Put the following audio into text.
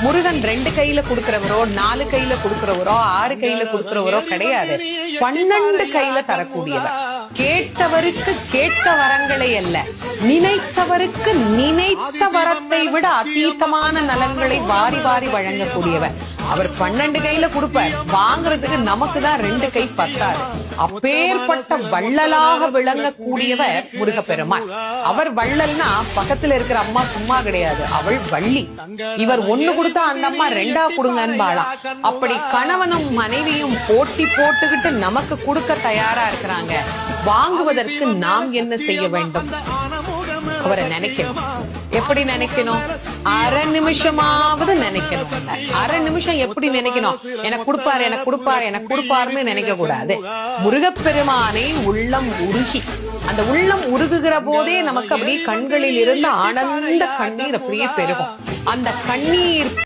முருகன் 2 கையில கொடுக்கிறவரோ 4 கையில கொடுக்கிறவரோ 6 கையில கொடுக்கிறவரோ கிடையாது. 12 கையில தரக்கூடியவர். கேட்டவருக்கு கேட்ட வரங்களை அல்ல, நினைத்தவருக்கு நினைத்த வரத்தை விட அதீதமான நலன்களை வாரி வாரி வழங்கக்கூடியவர். அவர் 12 கையில கொடுப்பார், வாங்குறதுக்கு நமக்கு தான் 2 கை பத்தாது. அப்பேற்பட்ட வள்ளலாக விளங்கக்கூடியவர் முருகப்பெருமான். அவர் வள்ளல்னா பக்கத்துல இருக்கிற அம்மா சும்மா கிடையாது, அவள் வள்ளி. இவர் 1 கொடுத்தா அந்த அம்மா 2 கொடுங்கன்னு வாழாம். அப்படி கணவனும் மனைவியும் போட்டி போட்டுக்கிட்டு நமக்கு கொடுக்க தயாரா இருக்கிறாங்க. வாங்குவதற்கு நாம் என்ன செய்ய வேண்டும்? அவரை நினைக்கணும். எப்படி நினைக்கணும்? அரை நிமிஷமாவது நினைக்கணும். அரை நிமிஷம் எப்படி நினைக்கணும்? எனக்கு கொடுப்பாரு, எனக்கு கொடுப்பாரு, எனக்கு கொடுப்பாருன்னு நினைக்க கூடாது. முருகப்பெருமானை உள்ளம் உருகி, அந்த உள்ளம் உருகுகிற போதே நமக்கு அப்படியே கண்களில் இருந்து ஆனந்த கண்ணீர் அப்படியே பெருகும். அந்த கண்ணீர்